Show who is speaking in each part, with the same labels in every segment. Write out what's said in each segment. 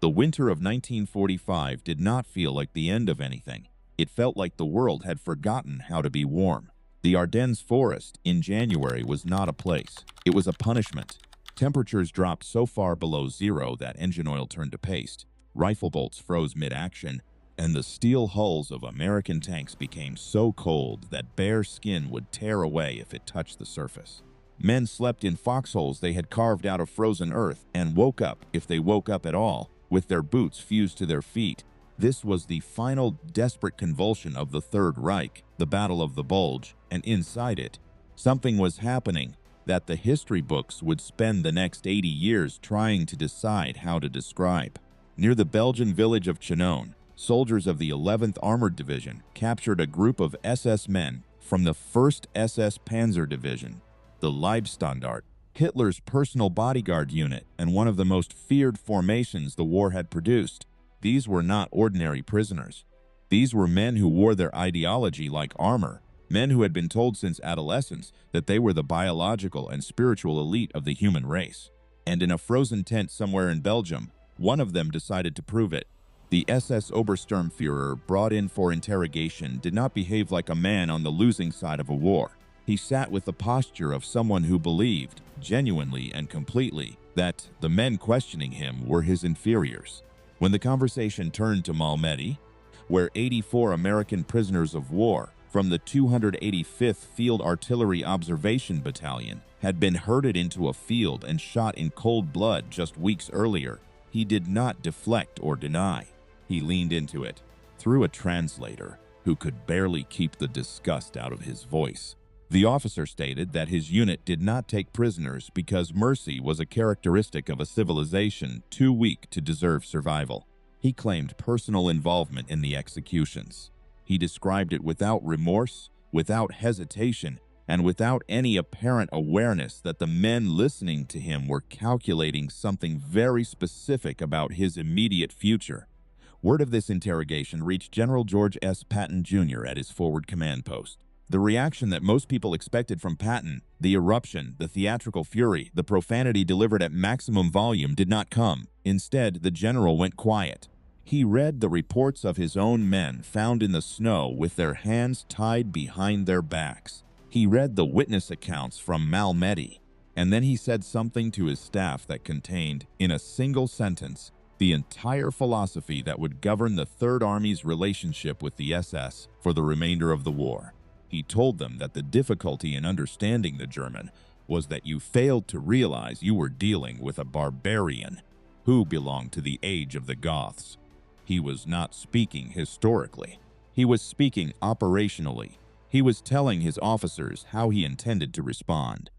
Speaker 1: The winter of 1945 did not feel like the end of anything. It felt like the world had forgotten how to be warm. The Ardennes forest in January was not a place. It was a punishment. Temperatures dropped so far below zero that engine oil turned to paste. Rifle bolts froze mid-action, and the steel hulls of American tanks became so cold that bare skin would tear away if it touched the surface. Men slept in foxholes they had carved out of frozen earth and woke up, if they woke up at all, with their boots fused to their feet. This was the final desperate convulsion of the Third Reich, the Battle of the Bulge, and inside it, something was happening that the history books would spend the next 80 years trying to decide how to describe. Near the Belgian village of Chenogne, soldiers of the 11th Armored Division captured a group of SS men from the 1st SS Panzer Division, the Leibstandarte, Hitler's personal bodyguard unit and one of the most feared formations the war had produced. These were not ordinary prisoners. These were men who wore their ideology like armor, men who had been told since adolescence that they were the biological and spiritual elite of the human race. And in a frozen tent somewhere in Belgium, one of them decided to prove it. The SS Obersturmführer brought in for interrogation did not behave like a man on the losing side of a war. He sat with the posture of someone who believed, genuinely and completely, that the men questioning him were his inferiors. When the conversation turned to Malmedy, where 84 American prisoners of war from the 285th Field Artillery Observation Battalion had been herded into a field and shot in cold blood just weeks earlier, he did not deflect or deny. He leaned into it, through a translator who could barely keep the disgust out of his voice. The officer stated that his unit did not take prisoners because mercy was a characteristic of a civilization too weak to deserve survival. He claimed personal involvement in the executions. He described it without remorse, without hesitation, and without any apparent awareness that the men listening to him were calculating something very specific about his immediate future. Word of this interrogation reached General George S. Patton, Jr. at his forward command post. The reaction that most people expected from Patton, the eruption, the theatrical fury, the profanity delivered at maximum volume did not come. Instead, the general went quiet. He read the reports of his own men found in the snow with their hands tied behind their backs. He read the witness accounts from Malmedy, and then he said something to his staff that contained, in a single sentence, the entire philosophy that would govern the Third Army's relationship with the SS for the remainder of the war. He told them that the difficulty in understanding the German was that you failed to realize you were dealing with a barbarian who belonged to the age of the Goths. He was not speaking historically. He was speaking operationally. He was telling his officers how he intended to respond.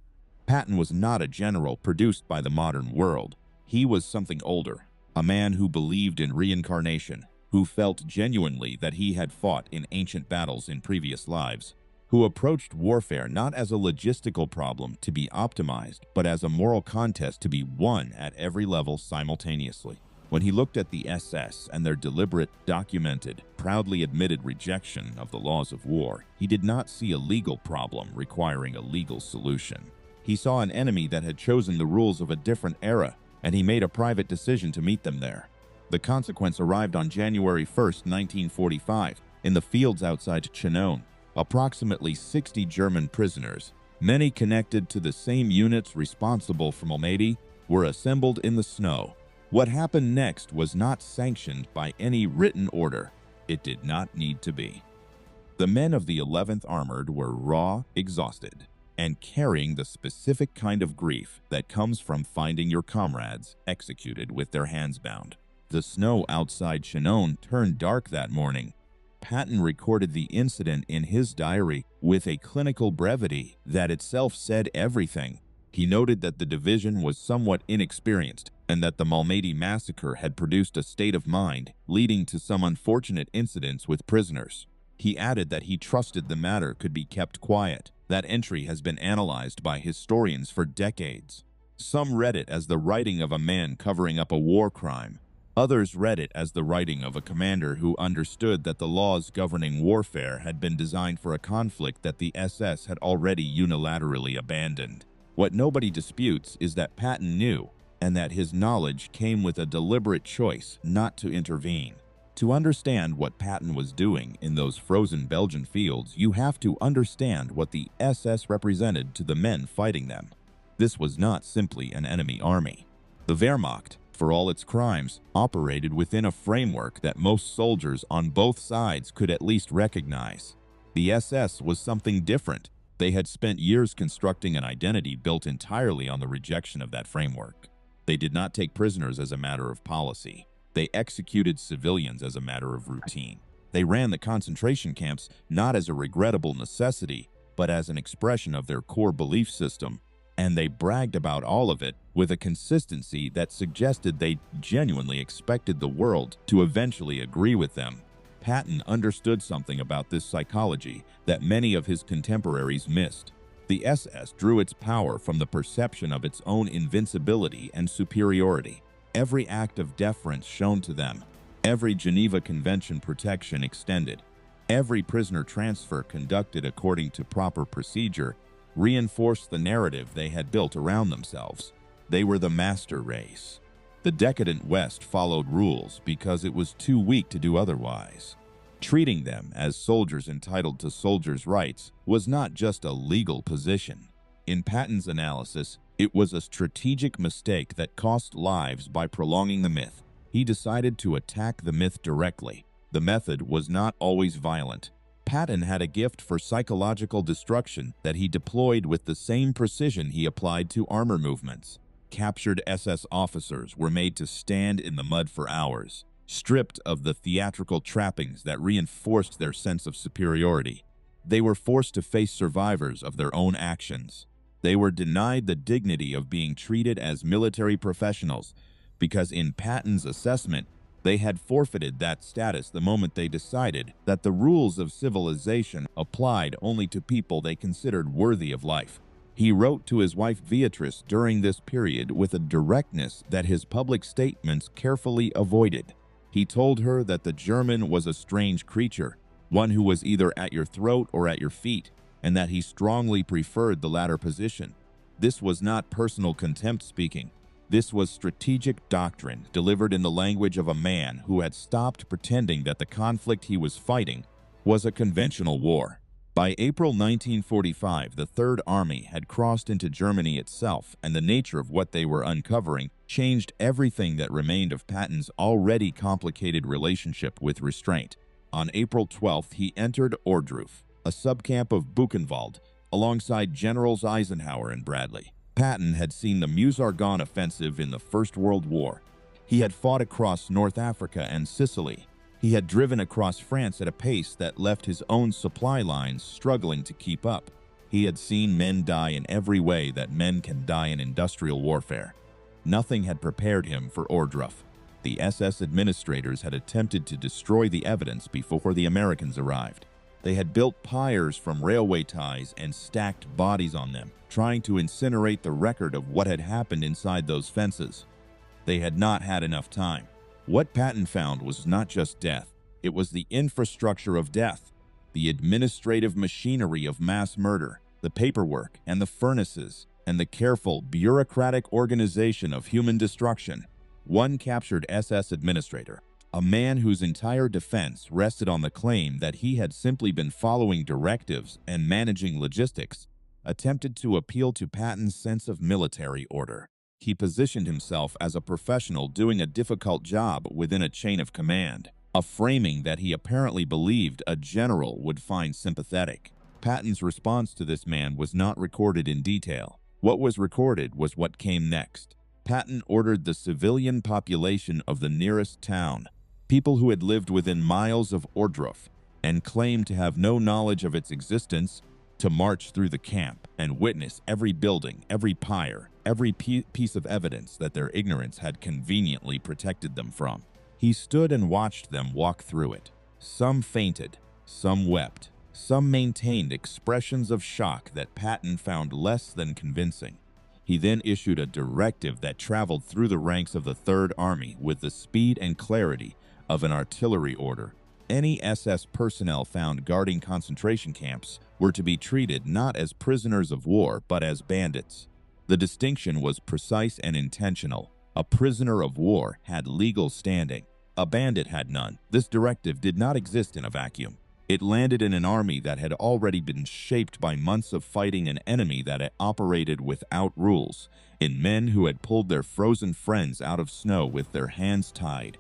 Speaker 1: Patton was not a general produced by the modern world. He was something older, a man who believed in reincarnation, who felt genuinely that he had fought in ancient battles in previous lives, who approached warfare not as a logistical problem to be optimized, but as a moral contest to be won at every level simultaneously. When he looked at the SS and their deliberate, documented, proudly admitted rejection of the laws of war, he did not see a legal problem requiring a legal solution. He saw an enemy that had chosen the rules of a different era, and he made a private decision to meet them there. The consequence arrived on January 1st, 1945, in the fields outside Chenogne. Approximately 60 German prisoners, many connected to the same units responsible for Malmedy, were assembled in the snow. What happened next was not sanctioned by any written order. It did not need to be. The men of the 11th Armored were raw, exhausted, and carrying the specific kind of grief that comes from finding your comrades executed with their hands bound. The snow outside Chenogne turned dark that morning. Patton recorded the incident in his diary with a clinical brevity that itself said everything. He noted that the division was somewhat inexperienced and that the Malmedy massacre had produced a state of mind leading to some unfortunate incidents with prisoners. He added that he trusted the matter could be kept quiet. That entry has been analyzed by historians for decades. Some read it as the writing of a man covering up a war crime. Others read it as the writing of a commander who understood that the laws governing warfare had been designed for a conflict that the SS had already unilaterally abandoned. What nobody disputes is that Patton knew, and that his knowledge came with a deliberate choice not to intervene. To understand what Patton was doing in those frozen Belgian fields, you have to understand what the SS represented to the men fighting them. This was not simply an enemy army. The Wehrmacht, for all its crimes, operated within a framework that most soldiers on both sides could at least recognize. The SS was something different. They had spent years constructing an identity built entirely on the rejection of that framework. They did not take prisoners as a matter of policy. They executed civilians as a matter of routine. They ran the concentration camps not as a regrettable necessity, but as an expression of their core belief system. And they bragged about all of it with a consistency that suggested they genuinely expected the world to eventually agree with them. Patton understood something about this psychology that many of his contemporaries missed. The SS drew its power from the perception of its own invincibility and superiority. Every act of deference shown to them, every Geneva Convention protection extended, every prisoner transfer conducted according to proper procedure, reinforced the narrative they had built around themselves. They were the master race. The decadent West followed rules because it was too weak to do otherwise. Treating them as soldiers entitled to soldiers' rights was not just a legal position. In Patton's analysis, it was a strategic mistake that cost lives by prolonging the myth. He decided to attack the myth directly. The method was not always violent. Patton had a gift for psychological destruction that he deployed with the same precision he applied to armor movements. Captured SS officers were made to stand in the mud for hours, stripped of the theatrical trappings that reinforced their sense of superiority. They were forced to face survivors of their own actions. They were denied the dignity of being treated as military professionals because, in Patton's assessment, they had forfeited that status the moment they decided that the rules of civilization applied only to people they considered worthy of life. He wrote to his wife Beatrice during this period with a directness that his public statements carefully avoided. He told her that the German was a strange creature, one who was either at your throat or at your feet, and that he strongly preferred the latter position. This was not personal contempt speaking. This was strategic doctrine delivered in the language of a man who had stopped pretending that the conflict he was fighting was a conventional war. By April 1945, the Third Army had crossed into Germany itself, and the nature of what they were uncovering changed everything that remained of Patton's already complicated relationship with restraint. On April 12th, he entered Ohrdruf, a subcamp of Buchenwald, alongside Generals Eisenhower and Bradley. Patton had seen the Meuse-Argonne offensive in the First World War. He had fought across North Africa and Sicily. He had driven across France at a pace that left his own supply lines struggling to keep up. He had seen men die in every way that men can die in industrial warfare. Nothing had prepared him for Ohrdruf. The SS administrators had attempted to destroy the evidence before the Americans arrived. They had built pyres from railway ties and stacked bodies on them, trying to incinerate the record of what had happened inside those fences. They had not had enough time. What Patton found was not just death. It was the infrastructure of death, the administrative machinery of mass murder, the paperwork and the furnaces, and the careful, bureaucratic organization of human destruction. One captured SS administrator, a man whose entire defense rested on the claim that he had simply been following directives and managing logistics, attempted to appeal to Patton's sense of military order. He positioned himself as a professional doing a difficult job within a chain of command, a framing that he apparently believed a general would find sympathetic. Patton's response to this man was not recorded in detail. What was recorded was what came next. Patton ordered the civilian population of the nearest town, people who had lived within miles of Ohrdruf and claimed to have no knowledge of its existence, to march through the camp and witness every building, every pyre, every piece of evidence that their ignorance had conveniently protected them from. He stood and watched them walk through it. Some fainted, some wept, some maintained expressions of shock that Patton found less than convincing. He then issued a directive that traveled through the ranks of the Third Army with the speed and clarity of an artillery order. Any SS personnel found guarding concentration camps were to be treated not as prisoners of war but as bandits. The distinction was precise and intentional. A prisoner of war had legal standing. A bandit had none. This directive did not exist in a vacuum. It landed in an army that had already been shaped by months of fighting an enemy that had operated without rules, in men who had pulled their frozen friends out of snow with their hands tied,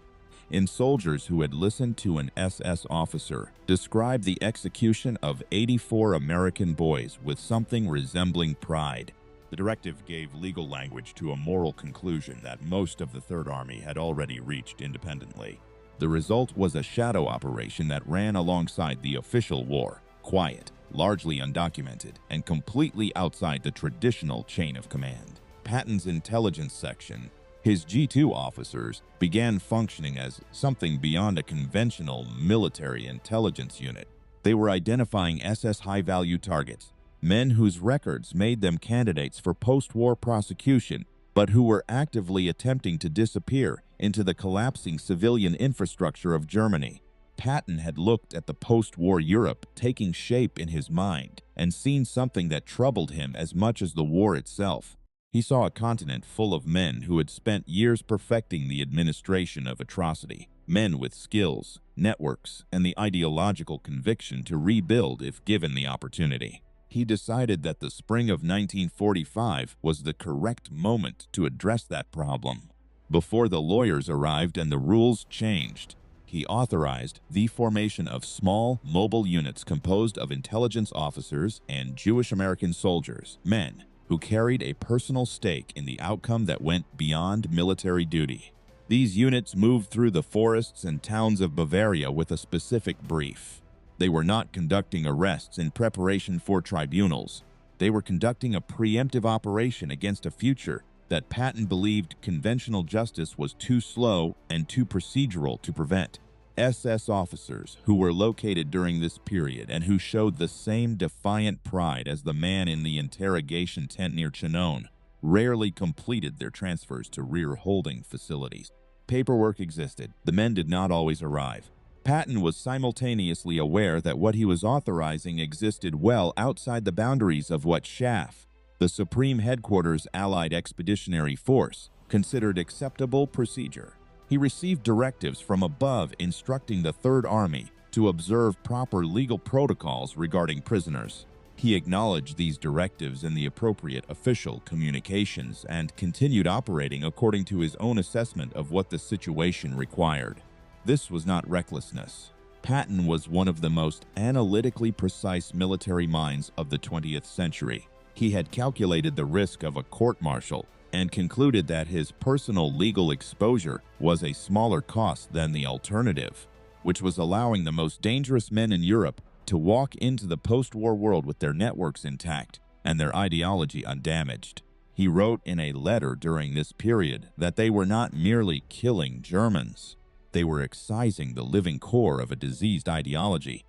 Speaker 1: in soldiers who had listened to an SS officer describe the execution of 84 American boys with something resembling pride. The directive gave legal language to a moral conclusion that most of the Third Army had already reached independently. The result was a shadow operation that ran alongside the official war, quiet, largely undocumented, and completely outside the traditional chain of command. Patton's intelligence section, his G2 officers, began functioning as something beyond a conventional military intelligence unit. They were identifying SS high-value targets, men whose records made them candidates for post-war prosecution, but who were actively attempting to disappear into the collapsing civilian infrastructure of Germany. Patton had looked at the post-war Europe taking shape in his mind and seen something that troubled him as much as the war itself. He saw a continent full of men who had spent years perfecting the administration of atrocity, men with skills, networks, and the ideological conviction to rebuild if given the opportunity. He decided that the spring of 1945 was the correct moment to address that problem. Before the lawyers arrived and the rules changed, he authorized the formation of small, mobile units composed of intelligence officers and Jewish American soldiers, men who carried a personal stake in the outcome that went beyond military duty. These units moved through the forests and towns of Bavaria with a specific brief. They were not conducting arrests in preparation for tribunals. They were conducting a preemptive operation against a future that Patton believed conventional justice was too slow and too procedural to prevent. SS officers who were located during this period and who showed the same defiant pride as the man in the interrogation tent near Chenogne rarely completed their transfers to rear holding facilities. Paperwork existed. The men did not always arrive. Patton was simultaneously aware that what he was authorizing existed well outside the boundaries of what SHAF, the Supreme Headquarters Allied Expeditionary Force, considered acceptable procedure. He received directives from above instructing the Third Army to observe proper legal protocols regarding prisoners. He acknowledged these directives in the appropriate official communications and continued operating according to his own assessment of what the situation required. This was not recklessness. Patton was one of the most analytically precise military minds of the 20th century. He had calculated the risk of a court-martial and concluded that his personal legal exposure was a smaller cost than the alternative, which was allowing the most dangerous men in Europe to walk into the post-war world with their networks intact and their ideology undamaged. He wrote in a letter during this period that they were not merely killing Germans. They were excising the living core of a diseased ideology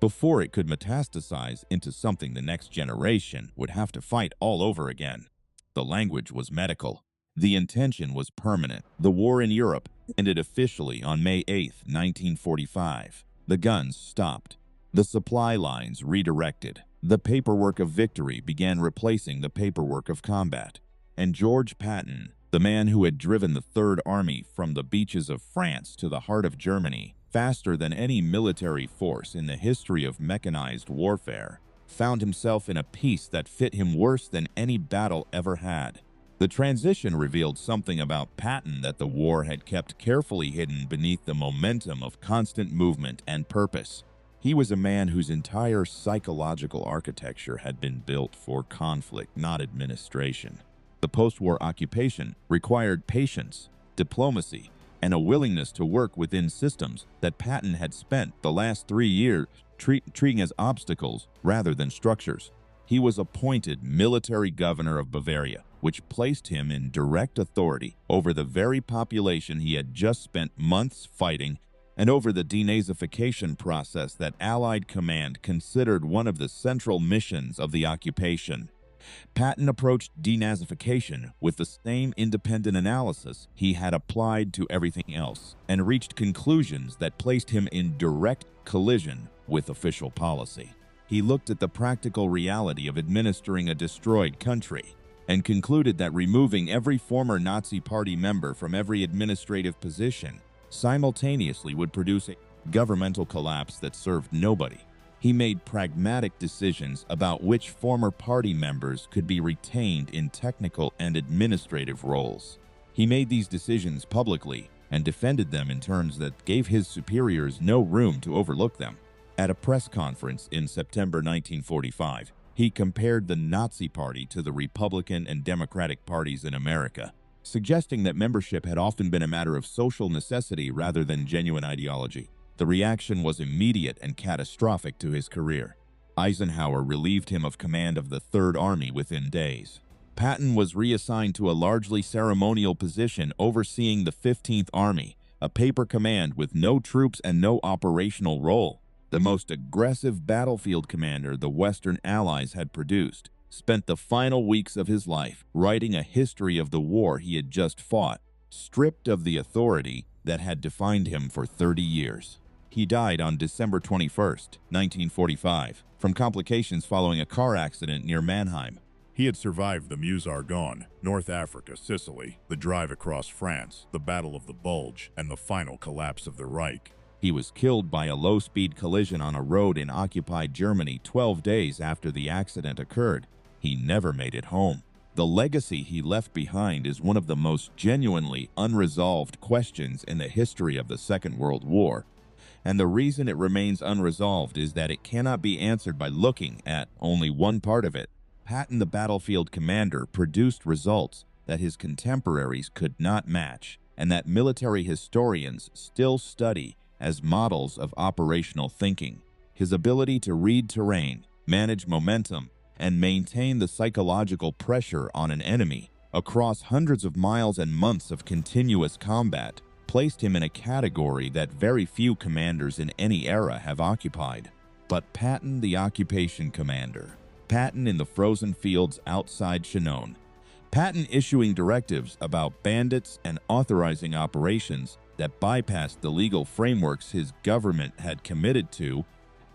Speaker 1: before it could metastasize into something the next generation would have to fight all over again. The language was medical. The intention was permanent. The war in Europe ended officially on May 8, 1945. The guns stopped. The supply lines redirected. The paperwork of victory began replacing the paperwork of combat. And George Patton, the man who had driven the Third Army from the beaches of France to the heart of Germany faster than any military force in the history of mechanized warfare, found himself in a peace that fit him worse than any battle ever had. The transition revealed something about Patton that the war had kept carefully hidden beneath the momentum of constant movement and purpose. He was a man whose entire psychological architecture had been built for conflict, not administration. The post-war occupation required patience, diplomacy, and a willingness to work within systems that Patton had spent the last 3 years treating as obstacles rather than structures. He was appointed military governor of Bavaria, which placed him in direct authority over the very population he had just spent months fighting and over the denazification process that Allied command considered one of the central missions of the occupation. Patton approached denazification with the same independent analysis he had applied to everything else and reached conclusions that placed him in direct collision with official policy. He looked at the practical reality of administering a destroyed country. and concluded that removing every former Nazi Party member from every administrative position simultaneously would produce a governmental collapse that served nobody. He made pragmatic decisions about which former party members could be retained in technical and administrative roles. He made these decisions publicly and defended them in terms that gave his superiors no room to overlook them. At a press conference in September 1945, he compared the Nazi Party to the Republican and Democratic parties in America, suggesting that membership had often been a matter of social necessity rather than genuine ideology. The reaction was immediate and catastrophic to his career. Eisenhower relieved him of command of the Third Army within days. Patton was reassigned to a largely ceremonial position overseeing the 15th Army, a paper command with no troops and no operational role. The most aggressive battlefield commander the Western Allies had produced spent the final weeks of his life writing a history of the war he had just fought, stripped of the authority that had defined him for 30 years. He died on December 21, 1945, from complications following a car accident near Mannheim.
Speaker 2: He had survived the Meuse-Argonne, North Africa, Sicily, the drive across France, the Battle of the Bulge, and the final collapse of the Reich.
Speaker 1: He was killed by a low-speed collision on a road in occupied Germany 12 days after the accident occurred. He never made it home. The legacy he left behind is one of the most genuinely unresolved questions in the history of the Second World War. And the reason it remains unresolved is that it cannot be answered by looking at only one part of it. Patton, the battlefield commander, produced results that his contemporaries could not match, and that military historians still study as models of operational thinking. His ability to read terrain, manage momentum, and maintain the psychological pressure on an enemy across hundreds of miles and months of continuous combat placed him in a category that very few commanders in any era have occupied. But Patton, the occupation commander, Patton in the frozen fields outside Chenogne, Patton issuing directives about bandits and authorizing operations that bypassed the legal frameworks his government had committed to,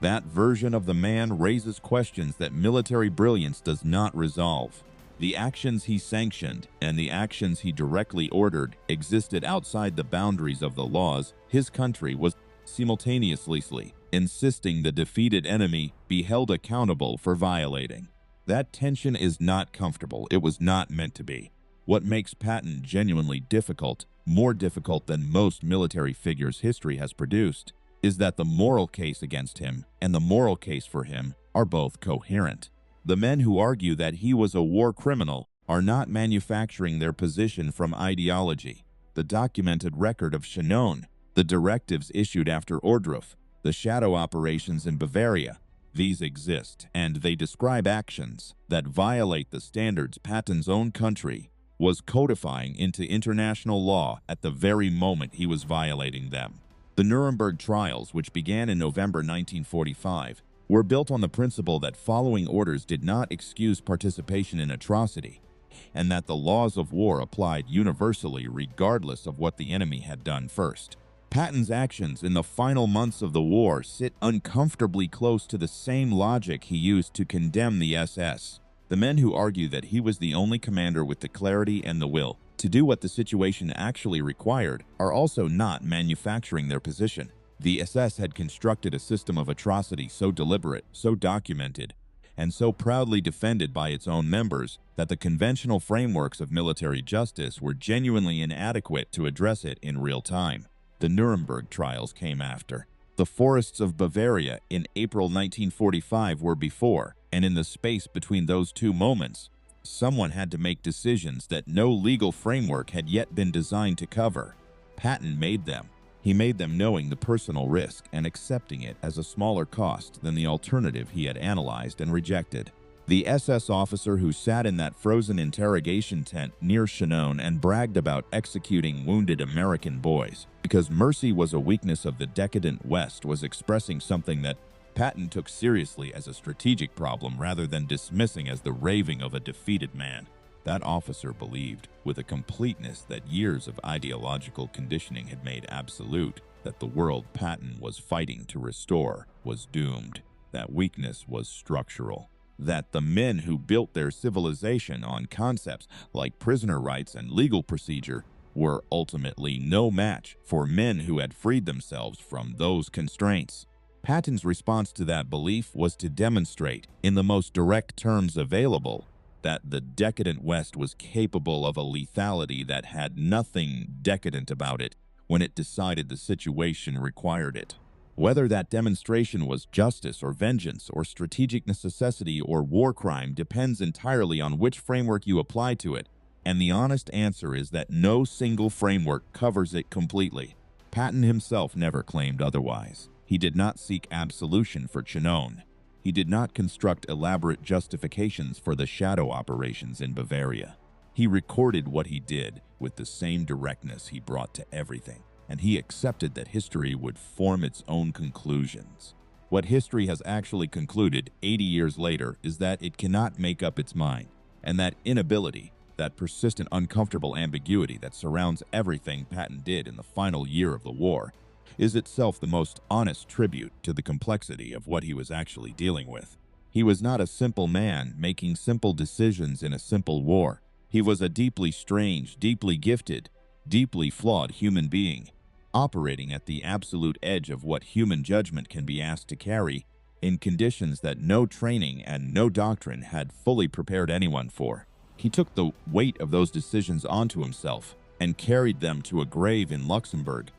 Speaker 1: that version of the man raises questions that military brilliance does not resolve. The actions he sanctioned and the actions he directly ordered existed outside the boundaries of the laws his country was simultaneously insisting the defeated enemy be held accountable for violating. That tension is not comfortable. It was not meant to be. What makes Patton genuinely difficult, more difficult than most military figures history has produced, is that the moral case against him and the moral case for him are both coherent. The men who argue that he was a war criminal are not manufacturing their position from ideology. The documented record of Chenogne, the directives issued after Ohrdruf, the shadow operations in Bavaria, these exist, and they describe actions that violate the standards Patton's own country was codifying into international law at the very moment he was violating them. The Nuremberg trials, which began in November 1945, were built on the principle that following orders did not excuse participation in atrocity, and that the laws of war applied universally regardless of what the enemy had done first. Patton's actions in the final months of the war sit uncomfortably close to the same logic he used to condemn the SS. The men who argue that he was the only commander with the clarity and the will to do what the situation actually required are also not manufacturing their position. The SS had constructed a system of atrocity so deliberate, so documented, and so proudly defended by its own members that the conventional frameworks of military justice were genuinely inadequate to address it in real time. The Nuremberg trials came after. The forests of Bavaria in April 1945 were before, and in the space between those two moments, someone had to make decisions that no legal framework had yet been designed to cover. Patton made them. He made them knowing the personal risk and accepting it as a smaller cost than the alternative he had analyzed and rejected. The SS officer who sat in that frozen interrogation tent near Chenogne and bragged about executing wounded American boys because mercy was a weakness of the decadent West was expressing something that Patton took seriously as a strategic problem rather than dismissing as the raving of a defeated man. That officer believed, with a completeness that years of ideological conditioning had made absolute, that the world Patton was fighting to restore was doomed. That weakness was structural. that the men who built their civilization on concepts like prisoner rights and legal procedure were ultimately no match for men who had freed themselves from those constraints. Patton's response to that belief was to demonstrate, in the most direct terms available, that the decadent West was capable of a lethality that had nothing decadent about it when it decided the situation required it. Whether that demonstration was justice or vengeance or strategic necessity or war crime depends entirely on which framework you apply to it, and the honest answer is that no single framework covers it completely. Patton himself never claimed otherwise. He did not seek absolution for Chenogne. He did not construct elaborate justifications for the shadow operations in Bavaria. He recorded what he did with the same directness he brought to everything, and he accepted that history would form its own conclusions. What history has actually concluded 80 years later is that it cannot make up its mind, and that inability, that persistent uncomfortable ambiguity that surrounds everything Patton did in the final year of the war, is itself the most honest tribute to the complexity of what he was actually dealing with. He was not a simple man making simple decisions in a simple war. He was a deeply strange, deeply gifted, deeply flawed human being, operating at the absolute edge of what human judgment can be asked to carry in conditions that no training and no doctrine had fully prepared anyone for. He took the weight of those decisions onto himself and carried them to a grave in Luxembourg,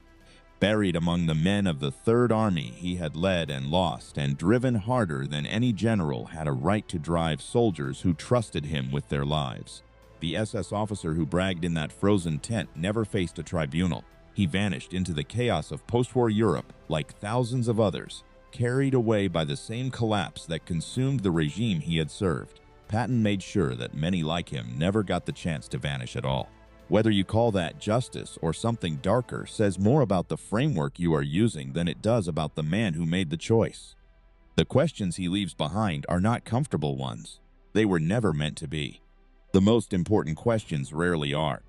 Speaker 1: buried among the men of the Third Army he had led and lost, and driven harder than any general had a right to drive soldiers who trusted him with their lives. The SS officer who bragged in that frozen tent never faced a tribunal. He vanished into the chaos of post-war Europe like thousands of others, carried away by the same collapse that consumed the regime he had served. Patton made sure that many like him never got the chance to vanish at all. Whether you call that justice or something darker says more about the framework you are using than it does about the man who made the choice. The questions he leaves behind are not comfortable ones. They were never meant to be. The most important questions rarely are.